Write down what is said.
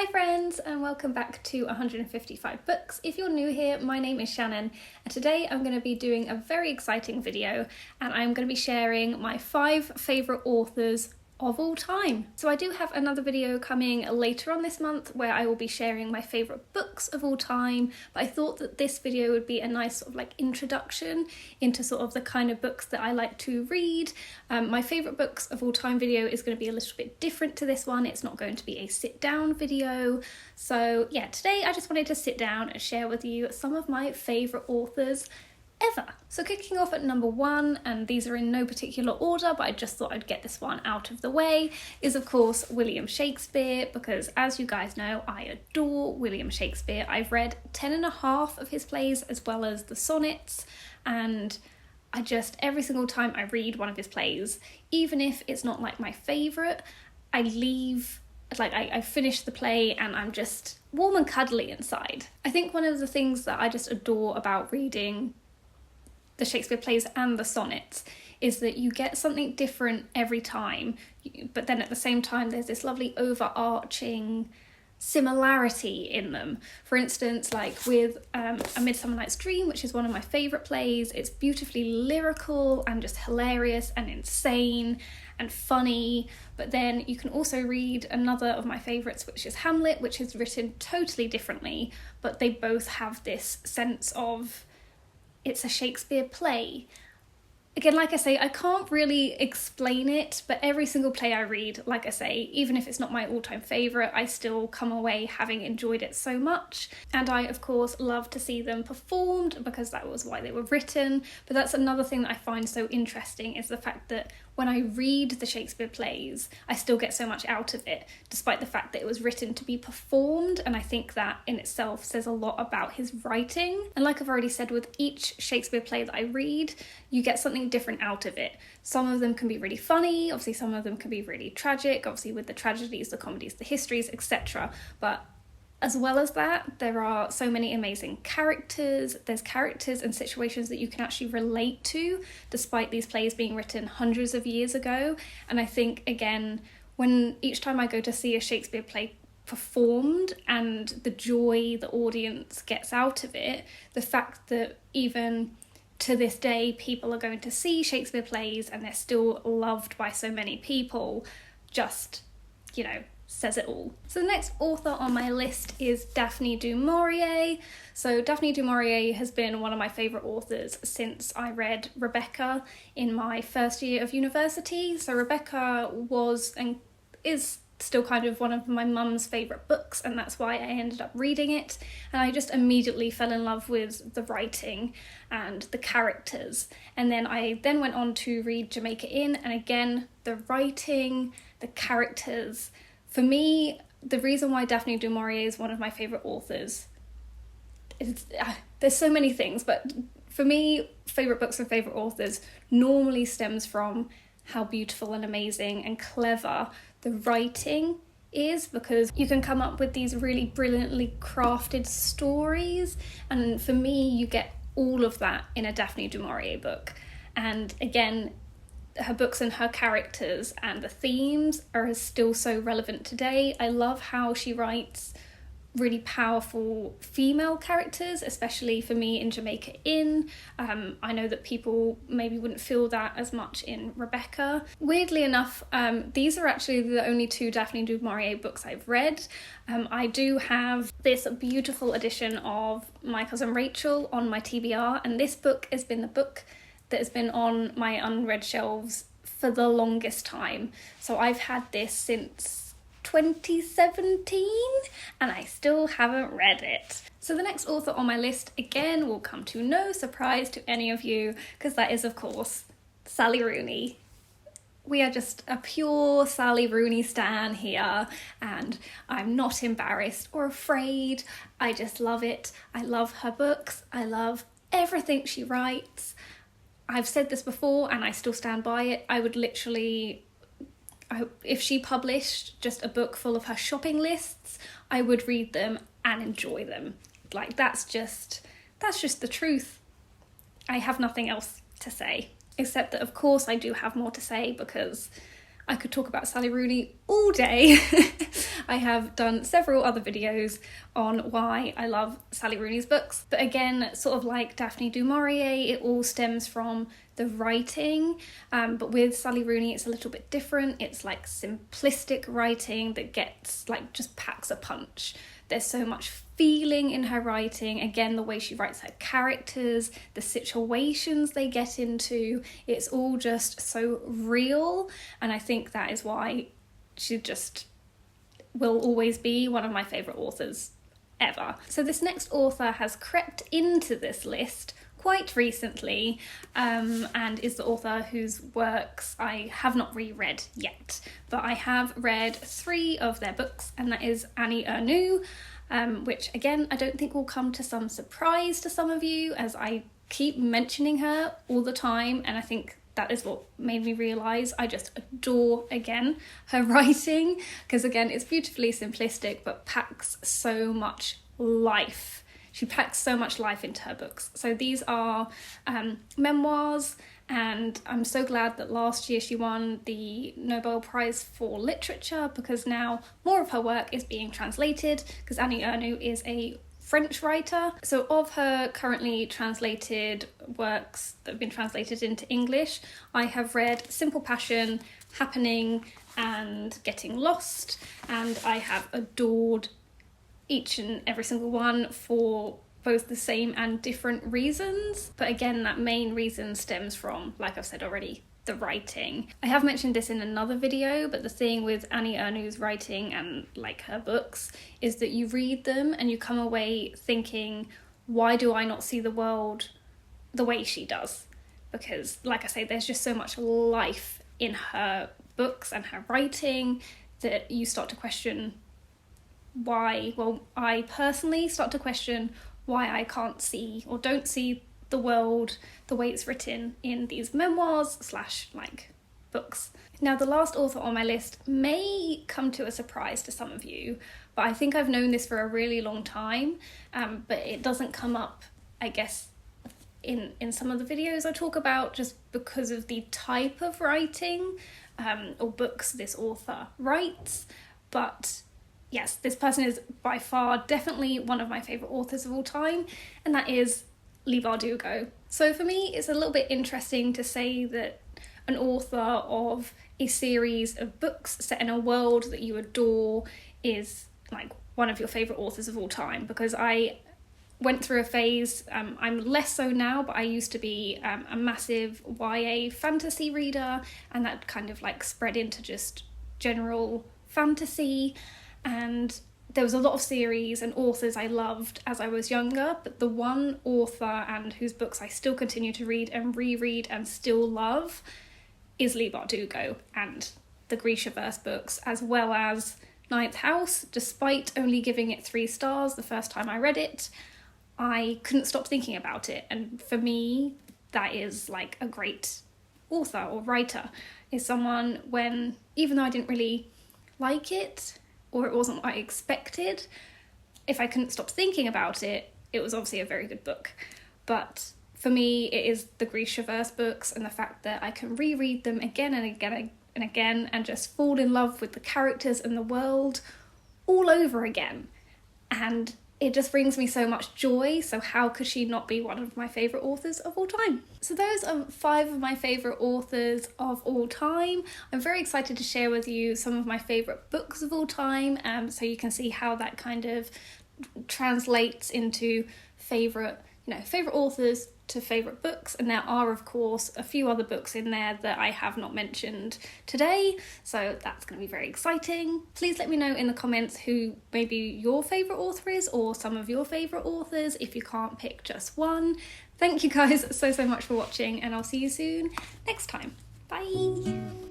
Hi friends, and welcome back to 155 Books. If you're new here, my name is Shannon, and today I'm going to be doing a very exciting video, and I'm going to be sharing my 5 favourite authors of all time. So I do have another video coming later on this month where I will be sharing my favourite books of all time, but I thought that this video would be a nice sort of like introduction into sort of the kind of books that I like to read. My favourite books of all time video is going to be a little bit different to this one. It's not going to be a sit down video. So yeah, today I just wanted to sit down and share with you some of my favourite authors ever. So kicking off at number 1, and these are in no particular order, but I just thought I'd get this one out of the way, is of course William Shakespeare, because as you guys know, I adore William Shakespeare. I've read 10 and a half of his plays as well as the sonnets, and I just, every single time I read one of his plays, even if it's not like my favourite, I leave, like I finish the play and I'm just warm and cuddly inside. I think one of the things that I just adore about reading the Shakespeare plays and the sonnets is that you get something different every time, but then at the same time there's this lovely overarching similarity in them. For instance, like with A Midsummer Night's Dream, which is one of my favourite plays, it's beautifully lyrical and just hilarious and insane and funny, but then you can also read another of my favourites, which is Hamlet, which is written totally differently, but they both have this sense of it's a Shakespeare play. Again, like I say, I can't really explain it, but every single play I read, like I say, even if it's not my all-time favourite, I still come away having enjoyed it so much. And I, of course, love to see them performed because that was why they were written. But that's another thing that I find so interesting, is the fact that when I read the Shakespeare plays, I still get so much out of it, despite the fact that it was written to be performed. And I think that in itself says a lot about his writing. And like I've already said, with each Shakespeare play that I read, you get something different out of it. Some of them can be really funny, obviously some of them can be really tragic, obviously with the tragedies, the comedies, the histories, etc. But as well as that, there are so many amazing characters. There's characters and situations that you can actually relate to, despite these plays being written hundreds of years ago. And I think, again, when each time I go to see a Shakespeare play performed and the joy the audience gets out of it, the fact that even to this day people are going to see Shakespeare plays and they're still loved by so many people, just, you know, says it all. So the next author on my list is Daphne du Maurier. So Daphne du Maurier has been one of my favourite authors since I read Rebecca in my first year of university. So Rebecca was and is still kind of one of my mum's favourite books, and that's why I ended up reading it. And I just immediately fell in love with the writing and the characters. And then I went on to read Jamaica Inn, and again, the writing, the characters. For me, the reason why Daphne du Maurier is one of my favourite authors is, there's so many things, but for me, favourite books and favourite authors normally stems from how beautiful and amazing and clever the writing is, because you can come up with these really brilliantly crafted stories, and for me, you get all of that in a Daphne du Maurier book. And again, her books and her characters and the themes are still so relevant today. I love how she writes really powerful female characters, especially for me in Jamaica Inn. I know that people maybe wouldn't feel that as much in Rebecca. Weirdly enough, these are actually the only 2 Daphne du Maurier books I've read. I do have this beautiful edition of My Cousin Rachel on my TBR, and this book has been the book that has been on my unread shelves for the longest time. So I've had this since 2017 and I still haven't read it. So the next author on my list, again, will come to no surprise to any of you, because that is, of course, Sally Rooney. We are just a pure Sally Rooney stan here, and I'm not embarrassed or afraid. I just love it. I love her books. I love everything she writes. I've said this before and I still stand by it. I would literally, if she published just a book full of her shopping lists, I would read them and enjoy them. Like, that's just the truth. I have nothing else to say, except that of course I do have more to say, because I could talk about Sally Rooney all day. I have done several other videos on why I love Sally Rooney's books. But again, sort of like Daphne du Maurier, it all stems from the writing. But with Sally Rooney, it's a little bit different. It's like simplistic writing that gets like just packs a punch. There's so much feeling in her writing. Again, the way she writes her characters, the situations they get into, it's all just so real. And I think that is why she just will always be one of my favourite authors ever. So this next author has crept into this list quite recently, and is the author whose works I have not reread yet, but I have read 3 of their books, and that is Annie Ernaux, which again I don't think will come to some surprise to some of you, as I keep mentioning her all the time, and I think that is what made me realise I just adore, again, her writing, because again it's beautifully simplistic but packs so much life. She packs so much life into her books. So these are memoirs, and I'm so glad that last year she won the Nobel Prize for Literature, because now more of her work is being translated, because Annie Ernaux is a French writer. So of her currently translated works that have been translated into English, I have read Simple Passion, Happening, and Getting Lost, and I have adored each and every single one for both the same and different reasons. But again, that main reason stems from, like I've said already, the writing. I have mentioned this in another video, but the thing with Annie Ernaux's writing and like her books is that you read them and you come away thinking, why do I not see the world the way she does? Because like I say, there's just so much life in her books and her writing that you start to question why. Well, I personally start to question why I can't see or don't see the world the way it's written in these memoirs / like books. Now, the last author on my list may come to a surprise to some of you, but I think I've known this for a really long time, but it doesn't come up, I guess, in some of the videos I talk about, just because of the type of writing or books this author writes. But yes, this person is by far definitely one of my favourite authors of all time, and that is Bardugo. So for me, it's a little bit interesting to say that an author of a series of books set in a world that you adore is like one of your favourite authors of all time, because I went through a phase, I'm less so now, but I used to be a massive YA fantasy reader, and that kind of like spread into just general fantasy. And there was a lot of series and authors I loved as I was younger, but the one author and whose books I still continue to read and reread and still love is Bardugo and the Grishaverse books, as well as Ninth House. Despite only giving it 3 stars the first time I read it, I couldn't stop thinking about it. And for me, that is like a great author or writer, is someone when, even though I didn't really like it, or it wasn't what I expected, if I couldn't stop thinking about it, it was obviously a very good book. But for me, it is the Grishaverse books, and the fact that I can reread them again and again and again and just fall in love with the characters and the world all over again. And it just brings me so much joy, so how could she not be one of my favourite authors of all time? So those are 5 of my favourite authors of all time. I'm very excited to share with you some of my favourite books of all time, so you can see how that kind of translates into favourite authors to favourite books. And there are, of course, a few other books in there that I have not mentioned today, so that's going to be very exciting. Please let me know in the comments who maybe your favourite author is, or some of your favourite authors, if you can't pick just one. Thank you guys so much for watching, and I'll see you soon next time. Bye!